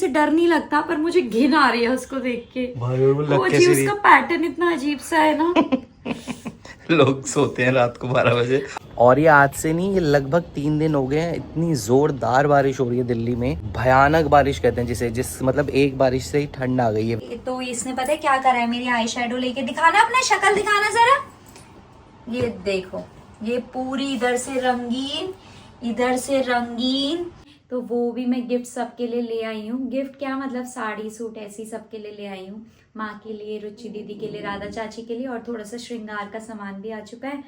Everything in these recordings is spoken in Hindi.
से डर नहीं लगता पर मुझे घिन आ रही है उसको देख के। वो जी उसका पैटर्न इतना अजीब सा है ना। लोग सोते हैं रात को 12 बजे। और ये आज से नहीं, ये लगभग 3 दिन हो गए हैं। इतनी जोरदार बारिश हो रही है दिल्ली में, भयानक बारिश कहते हैं जिसे, जिस मतलब एक बारिश से ही ठंड आ गई है। तो इसने पता है क्या करा है, मेरी आई शेडो लेके दिखाना, अपना शक्ल दिखाना जरा। ये देखो, ये पूरी इधर से रंगीन, इधर से रंगीन। तो वो भी मैं गिफ्ट सबके लिए ले आई हूँ। गिफ्ट क्या मतलब, साड़ी सूट ऐसी सबके लिए ले आई हूँ। माँ के लिए, रुचि दीदी के लिए, राधा चाची के लिए, और थोड़ा सा श्रृंगार का सामान भी आ चुका है।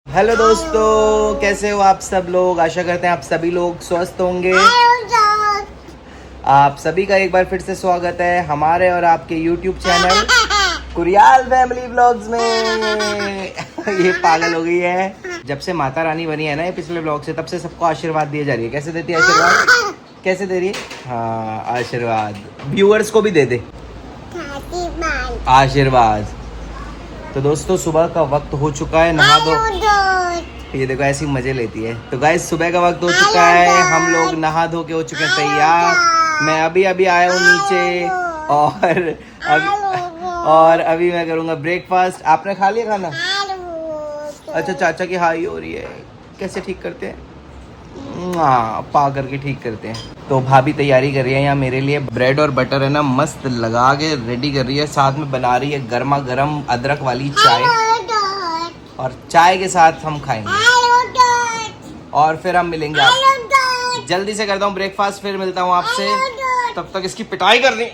हेलो दोस्तों, कैसे हो आप सब लोग? आशा करते हैं आप सभी लोग स्वस्थ होंगे। आप सभी का एक बार फिर से स्वागत है हमारे और आपके YouTube चैनल कुरियाल फैमिली व्लॉग्स में। ये पागल हो गई है। जब से माता रानी बनी है ना ये पिछले व्लॉग से, तब से सबको आशीर्वाद दिए जा रही है। कैसे देती है आशीर्वाद? कैसे दे रही है? हाँ, आशीर्वाद व्यूअर्स को भी दे दे आशीर्वाद। तो दोस्तों, सुबह का वक्त हो चुका है, नहा दो। ये देखो ऐसी मजे लेती है। तो गाइस, सुबह का वक्त हो चुका है, हम लोग नहा धो के हो चुके हैं तैयार। मैं अभी आया हूँ नीचे और अभी मैं करूँगा ब्रेकफास्ट। आपने खा लिया खाना? अच्छा, चाचा की हाई हो रही है। कैसे ठीक करते हैं? पा करके ठीक करते हैं। तो भाभी तैयारी कर रही है यहाँ मेरे लिए। ब्रेड और बटर है ना, मस्त लगा के रेडी कर रही है। साथ में बना रही है गर्मा गर्म अदरक वाली चाय, और चाय के साथ हम खाएंगे और फिर हम मिलेंगे आप। जल्दी से करता हूँ ब्रेकफास्ट, फिर मिलता हूँ आपसे। तब तक इसकी पिटाई कर दी।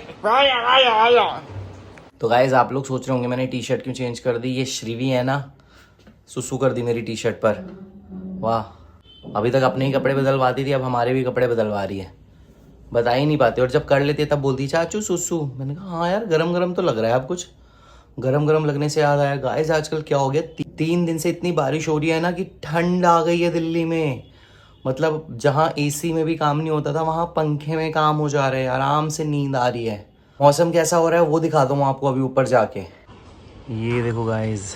तो गाइस, आप लोग सोच रहे होंगे मैंने टी शर्ट क्यों चेंज कर दी। ये श्रीवी है ना, सुसु कर दी मेरी टी शर्ट पर। वाह, अभी तक अपने ही कपड़े बदलवाती थी, अब हमारे भी कपड़े बदलवा रही है। बता ही नहीं पाती, और जब कर लेती है तब बोलती चाचू सुसु। मैंने कहा हाँ यार, गरम गरम तो लग रहा है। अब कुछ गरम गरम लगने से याद आया, गाइस आजकल क्या हो गया, 3 दिन से इतनी बारिश हो रही है ना कि ठंड आ गई है दिल्ली में। मतलब जहाँ एसी में भी काम नहीं होता था, वहाँ पंखे में काम हो जा रहे हैं। आराम से नींद आ रही है। मौसम कैसा हो रहा है वो दिखाता हूँ आपको अभी ऊपर जाके। ये देखो गाइस,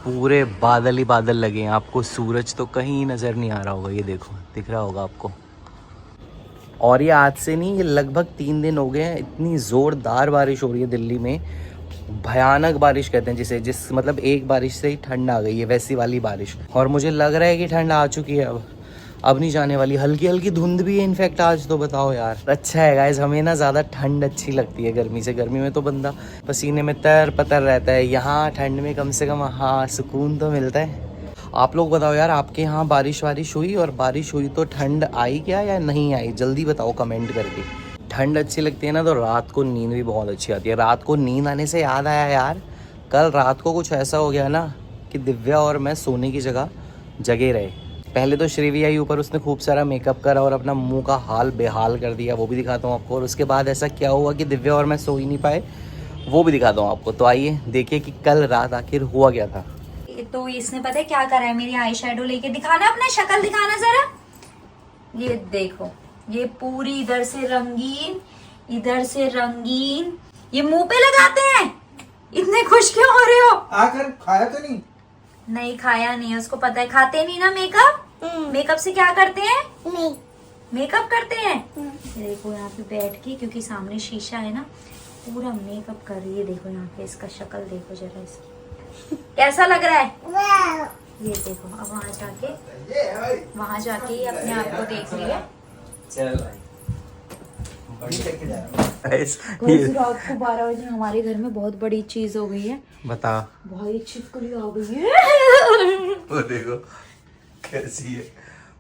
पूरे बादल ही बादल लगे हैं। आपको सूरज तो कहीं नज़र नहीं आ रहा होगा। ये देखो, दिख रहा होगा आपको। और ये आज से नहीं, ये लगभग 3 दिन हो गए हैं। इतनी ज़ोरदार बारिश हो रही है दिल्ली में, भयानक बारिश कहते हैं जिसे, जिस मतलब एक बारिश से ही ठंड आ गई है, वैसी वाली बारिश। और मुझे लग रहा है कि ठंड आ चुकी है। अब नहीं जाने वाली। हल्की हल्की धुंध भी है इनफैक्ट आज तो। बताओ यार, अच्छा है गाइस, हमें ना ज़्यादा ठंड अच्छी लगती है गर्मी से। गर्मी में तो बंदा पसीने में तर पतर रहता है। यहाँ ठंड में कम से कम हाँ सुकून तो मिलता है। आप लोग बताओ यार, आपके यहाँ बारिश हुई? और बारिश हुई तो ठंड आई क्या या नहीं आई? जल्दी बताओ कमेंट करके। ठंड अच्छी लगती है ना तो रात को नींद भी बहुत अच्छी आती है। रात को नींद आने से याद आया यार, कल रात को कुछ ऐसा हो गया ना कि दिव्या और मैं सोने की जगह जगे रहे। पहले तो श्रीवी आई ऊपर, उसने खूब सारा मेकअप करा और अपना मुंह का हाल बेहाल कर दिया। वो भी दिखाता हूँ आपको। और उसके बाद ऐसा क्या हुआ कि दिव्या और मैं सो ही नहीं पाए, वो भी दिखाता हूँ आपको। तो आइए देखिए कि कल रात आखिर हुआ क्या था। तो इसने पता है क्या करा है, मेरी आई शेडो लेके दिखाना, अपना शक्ल दिखाना जरा। ये देखो, ये पूरी इधर से रंगीन, इधर से रंगीन। ये मुंह पे लगाते हैं। इतने खुश क्यों हो रहे हो? आकर खाया तो नहीं? नहीं खाया नहीं है, उसको पता है। खाते नहीं ना मेकअप? मेकअप से क्या करते हैं? नहीं मेकअप करते हैं। ये देखो यहाँ पे बैठ के, क्योंकि सामने शीशा है ना, पूरा मेकअप कर रही है। देखो यहाँ पे इसका शक्ल देखो जरा, इसकी कैसा लग रहा है? ये देखो, अब वहां जाके ये अपने आप को देख रही है। रात को 12 बजे हमारे घर में बहुत बड़ी चीज हो गई है। बता भाई, छिपकली आ गई है। वो देखो कैसी है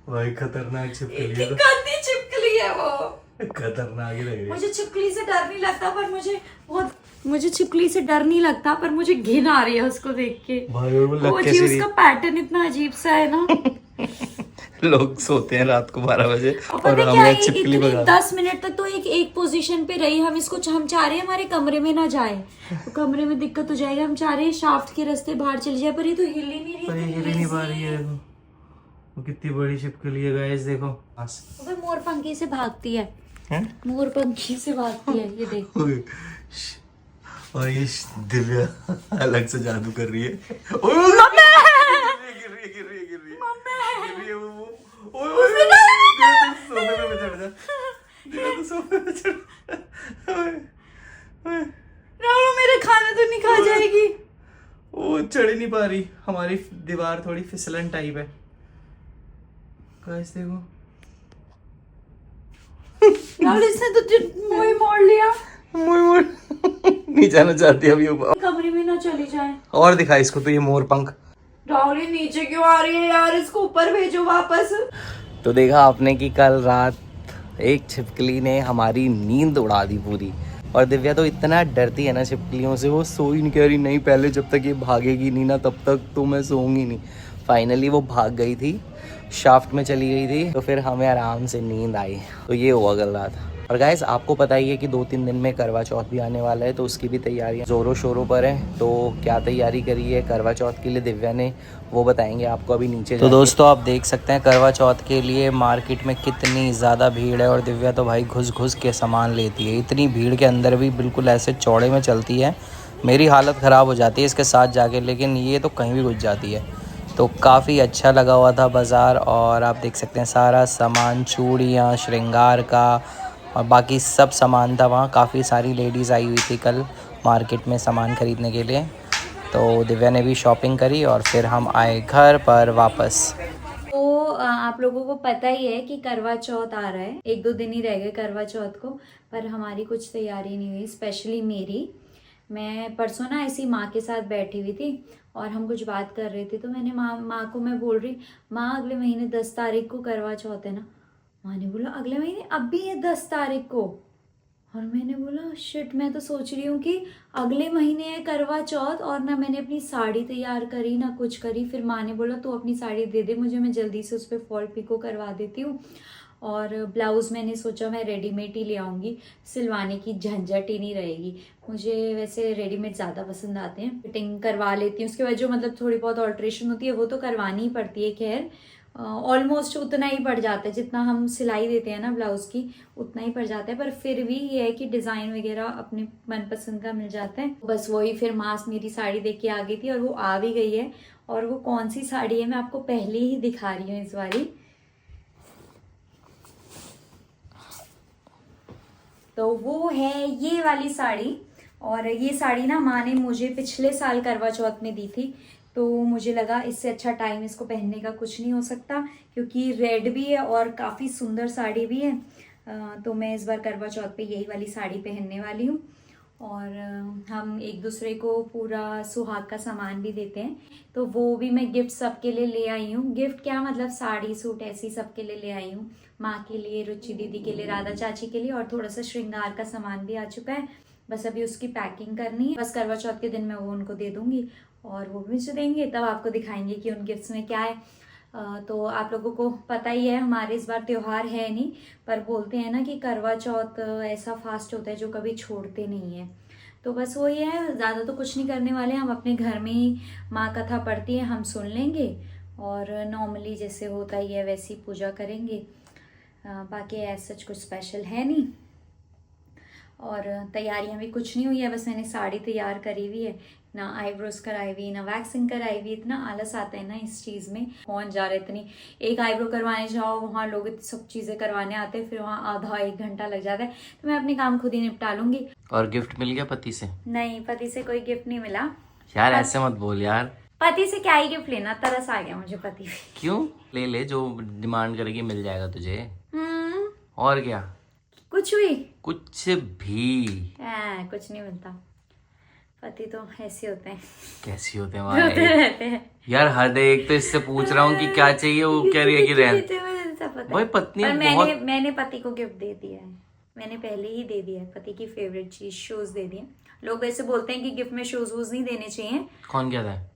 भाई, खतरनाक छिपकली है। गंदी छिपकली है वो, खतरनाक ही लग रही है। मुझे छिपकली से डर नहीं लगता, पर मुझे छिपकली से डर नहीं लगता, पर मुझे घिन आ रही है उसको देख के। भाई वो जी उसका पैटर्न इतना अजीब सा है ना। लोग सोते हैं रात को 12 बजे और क्या हमें छिपकली भगा। 10 मिनट तक तो एक पोजीशन पे रही। हम चाह रहे हैं हमारे कमरे में ना जाए, तो कमरे में दिक्कत हो जाएगा। हम चाह रहे हैं शाफ्ट के रास्ते बाहर चली जाए, पर ये तो हिल ही नहीं रही। हिल ही नहीं पा रही है। वो कितनी बड़ी छिपकली है गाइस, देखो। वो मोरपंखी से भागती है। मोरपंखी से भागती है, ये देखो। और ये दिव्या अलग से जादू कर रही है। राहुल मेरे खाना तो नहीं खा जाएगी। वो चढ़ ही नहीं पा रही, हमारी दीवार थोड़ी फिसलन टाइप है। गाइस देखो राहुल इसने तो मुंह मोड़ लिया। मोर नहीं जाना चाहती अभी वो। कमरे में ना चली जाए। और दिखा इसको तो ये मोर पंख। राहुल ये नीचे क्यों आ रही है यार, इसको ऊपर भेजो वापस। तो देखा आपने कि कल रात एक छिपकली ने हमारी नींद उड़ा दी पूरी। और दिव्या तो इतना डरती है ना छिपकलियों से, वो सो ही नहीं, कह रही नहीं पहले जब तक ये भागेगी नहीं ना तब तक तो मैं सोऊंगी नहीं। फाइनली वो भाग गई थी, शाफ्ट में चली गई थी, तो फिर हमें आराम से नींद आई। तो ये हुआ कल रात। और गाइस आपको पता ही है कि 2-3 दिन में करवा चौथ भी आने वाला है, तो उसकी भी तैयारियां जोरों शोरों पर है। तो क्या तैयारी करी है करवा चौथ के लिए दिव्या ने, वो बताएंगे आपको अभी नीचे। तो दोस्तों आप देख सकते हैं करवा चौथ के लिए मार्केट में कितनी ज़्यादा भीड़ है। और दिव्या तो भाई घुस घुस के सामान लेती है, इतनी भीड़ के अंदर भी बिल्कुल ऐसे चौड़े में चलती है। मेरी हालत ख़राब हो जाती है इसके साथ जाके, लेकिन ये तो कहीं भी घुस जाती है। तो काफ़ी अच्छा लगा हुआ था बाज़ार। और आप देख सकते हैं सारा सामान, चूड़ियाँ, श्रृंगार का और बाकी सब सामान था वहाँ। काफ़ी सारी लेडीज़ आई हुई थी कल मार्केट में सामान ख़रीदने के लिए। तो दिव्या ने भी शॉपिंग करी और फिर हम आए घर पर वापस। तो आप लोगों को पता ही है कि करवा चौथ आ रहा है, 1-2 दिन ही रह गए करवा चौथ को, पर हमारी कुछ तैयारी नहीं हुई, स्पेशली मेरी। मैं परसों ना ऐसी माँ के साथ बैठी हुई थी और हम कुछ बात कर रहे थे, तो मैंने माँ को मैं बोल रही, माँ अगले महीने 10 तारीख को करवा चौथ है ना। माँ ने बोला अगले महीने, अभी है 10 तारीख को। और मैंने बोला शिट, मैं तो सोच रही हूँ कि अगले महीने है करवा चौथ, और ना मैंने अपनी साड़ी तैयार करी ना कुछ करी। फिर माँ ने बोला तो अपनी साड़ी दे दे मुझे, मैं जल्दी से उस पर फॉल पिको करवा देती हूँ। और ब्लाउज़ मैंने सोचा मैं रेडीमेड ही ले आऊँगी, सिलवाने की झंझट ही नहीं रहेगी। मुझे वैसे रेडीमेड ज़्यादा पसंद आते हैं, फिटिंग करवा लेती हूँ, उसके बाद जो मतलब थोड़ी बहुत ऑल्ट्रेशन होती है वो तो करवानी ही पड़ती है। खैर ऑलमोस्ट उतना ही पड़ जाता है जितना हम सिलाई देते हैं ना ब्लाउज़ की, उतना ही पड़ जाता है। पर फिर भी ये है कि डिज़ाइन वगैरह अपने मनपसंद का मिल जाता है। बस वही फिर माँ मेरी साड़ी देख के आ गई थी और वो आ भी गई है। और वो कौन सी साड़ी है मैं आपको पहले ही दिखा रही हूँ इस बारी। तो वो है ये वाली साड़ी। और ये साड़ी ना माँ ने मुझे पिछले साल करवा चौथ में दी थी, तो मुझे लगा इससे अच्छा टाइम इसको पहनने का कुछ नहीं हो सकता, क्योंकि रेड भी है और काफ़ी सुंदर साड़ी भी है। तो मैं इस बार करवा चौथ पे यही वाली साड़ी पहनने वाली हूँ। और हम एक दूसरे को पूरा सुहाग का सामान भी देते हैं, तो वो भी मैं गिफ्ट सबके लिए ले आई हूँ। गिफ्ट क्या मतलब साड़ी सूट ऐसी सबके लिए ले आई हूँ। माँ के लिए, रुचि दीदी के लिए, राधा चाची के लिए, और थोड़ा सा श्रृंगार का सामान भी आ चुका है। बस अभी उसकी पैकिंग करनी है। बस करवा चौथ के दिन मैं वो उनको दे दूंगी और वो भी मुझे देंगे, तब आपको दिखाएंगे कि उन गिफ्ट्स में क्या है। तो आप लोगों को पता ही है हमारे इस बार त्योहार है नहीं, पर बोलते हैं ना कि करवा चौथ ऐसा फास्ट होता है जो कभी छोड़ते नहीं है। तो बस वही है, ज़्यादा तो कुछ नहीं करने वाले, हम अपने घर में ही माँ कथा पढ़ती है, हम सुन लेंगे और नॉर्मली जैसे होता ही है वैसी पूजा करेंगे। बाकी ऐसा कुछ स्पेशल है नहीं। और तैयारियां भी कुछ नहीं हुई है, बस मैंने साड़ी तैयार करी हुई है, ना आईब्रोज कराई हुई, ना वैक्सिंग कराई हुई। इतना आलस आता है ना इस चीज़ में, कौन जा रहा है इतनी। एक आईब्रो करवाने जाओ, वहाँ लोग सब चीज़ें करवाने आते हैं, फिर वहाँ आधा 1 घंटा लग जाता है। तो मैं अपने काम खुद ही निपटा लूंगी। और गिफ्ट मिल गया पति से? नहीं, पति से कोई गिफ्ट नहीं मिला यार। ऐसे मत बोल यार, पति से क्या ही गिफ्ट लेना, तरस आ गया मुझे पति पे। क्यों? ले ले, जो डिमांड करेगी मिल जाएगा तुझे। और क्या? कुछ भी? कुछ भी कुछ नहीं मिलता। पति तो ऐसे होते हैं। कैसी होते हैं रोते रहते हैं यार। हर एक तो इससे पूछ रहा हूँ कि क्या चाहिए, वो कह रही है कि भाई पत्नी पर मैंने पति को गिफ्ट दे दिया है, मैंने पहले ही दे दिया है। पति की फेवरेट चीज शूज दे दिए। लोग वैसे बोलते हैं कि गिफ्ट में शूज वूज नहीं देने चाहिए। कौन कहता है?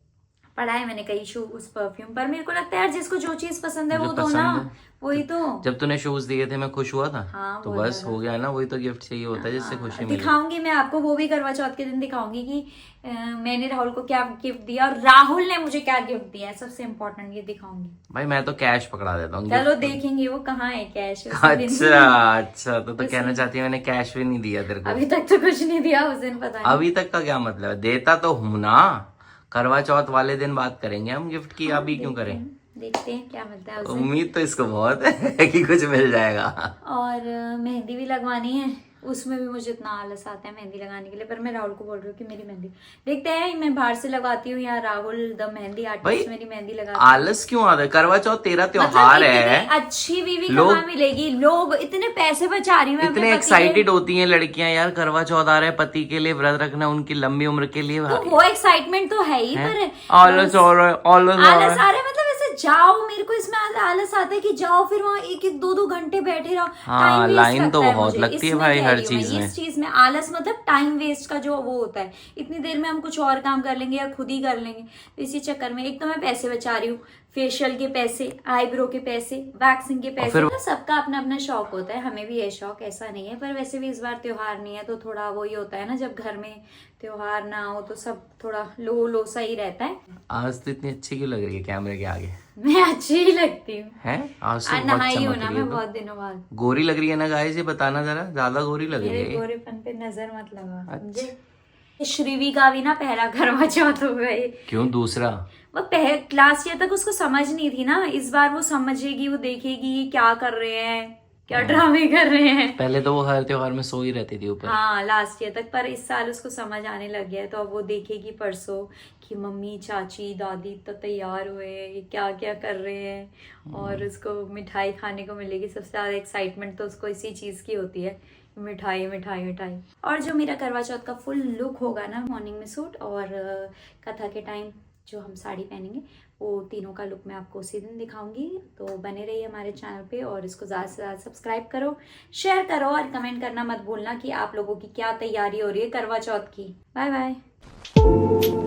पढ़ा है मैंने कई शूज परफ्यूम, पर मेरे को लगता है यार जिसको जो चीज पसंद है वो जो तो पसंद ना है। वही तो। जब तूने शूज दिए थे मैं खुश हुआ था। हाँ, तो बहुत बस ज्यादा। हो गया ना, वही तो गिफ्ट चाहिए होता है जिससे खुशी मिले। दिखाऊंगी मैं आपको, वो भी करवा चौथ के दिन दिखाऊंगी कि मैंने राहुल को क्या गिफ्ट दिया और राहुल ने मुझे क्या गिफ्ट दिया है, सबसे इम्पोर्टेंट ये दिखाऊंगी। भाई मैं तो कैश पकड़ा देता हूँ। चलो देखेंगे वो कहाँ है कैश। अच्छा तो कहना चाहती है मैंने कैश भी नहीं दिया तेरे को। अभी तक तो कुछ नहीं दिया उस दिन, पता नहीं। अभी तक का क्या मतलब है, देता तो हूं ना। करवा चौथ वाले दिन बात करेंगे हम गिफ्ट की, अभी क्यों करें। देखते हैं क्या मिलता है उसे। उम्मीद तो इसको बहुत है कि कुछ मिल जाएगा। और मेहंदी भी लगवानी है, उसमें भी मुझे इतना आलस आता है मेहंदी लगाने के लिए, पर मैं राहुल को बोल रही हूँ कि मेरी मेहंदी देखते हैं, मैं बाहर से लगवाती हूँ या राहुल द मेहंदी आर्टिस्ट मेरी मेहंदी लगा। आलस क्यों आता है, करवा चौथ तेरा त्योहार है। अच्छी बीवी कहाँ मिलेगी, लोग इतने पैसे बचा रही हूँ। इतने एक्साइटेड होती हैं लड़कियां यार, करवा चौथ आ रहा है, पति के लिए व्रत रखना, उनकी लंबी उम्र के लिए। तो वो एक्साइटमेंट तो है ही, पर आलस आ रहा है, आलस आ रहा है। मतलब ऐसे जाओ, मेरे को इसमें आलस आता है कि जाओ फिर वहाँ 1-2 घंटे बैठे रहो। हाँ, लाइन तो बहुत लगती है भाई हर चीज में। इस चीज में आलस मतलब टाइम वेस्ट का जो वो होता है, इतनी देर में हम कुछ और काम कर लेंगे या खुद ही कर लेंगे। तो इसी चक्कर में एक तो मैं पैसे बचा रही हूँ, फेशियल के पैसे, आईब्रो के पैसे, वैक्सिंग के पैसे। तो सबका अपना अपना शौक होता है, हमें भी ये शौक ऐसा नहीं है। पर वैसे भी इस बार त्योहार नहीं है तो थोड़ा वही होता है ना, जब घर में त्योहार ना हो तो सब थोड़ा लो सा ही रहता है। आज तो इतनी अच्छी क्यों लग रही है कैमरे के आगे। मैं अच्छी ही लगती हूँ। आज तो नहाई हूँ ना मैं बहुत दिनों बाद। गोरी लग रही है ना गाइस, ये बताना जरा, ज्यादा गोरी लग रही है। गोरेपन पे नजर मत लगा समझे। श्रीवी का भी ना पहला करवा चौथ हो गए। क्यों दूसरा? वो लास्ट ईयर तक उसको समझ नहीं थी ना, इस बार वो समझेगी, वो देखेगी क्या कर रहे हैं, क्या ड्रामे कर रहे हैं। पहले तो वो हर त्योहार में सो ही रहती थी ऊपर। हाँ लास्ट ईयर तक, पर इस साल उसको समझ आने लग गया है। तो अब वो देखेगी परसों कि मम्मी चाची दादी तो तैयार हुए हैं, ये क्या क्या कर रहे हैं, और उसको मिठाई खाने को मिलेगी। सबसे ज्यादा एक्साइटमेंट तो उसको इसी चीज की होती है, मिठाई मिठाई मिठाई। और जो मेरा करवा चौथ का फुल लुक होगा ना, मॉर्निंग में सूट और कथा के टाइम जो हम साड़ी पहनेंगे, वो तीनों का लुक मैं आपको उसी दिन दिखाऊंगी। तो बने रहिए हमारे चैनल पे और इसको ज़्यादा से ज़्यादा सब्सक्राइब करो, शेयर करो और कमेंट करना मत भूलना कि आप लोगों की क्या तैयारी हो रही है करवा चौथ की। Bye bye.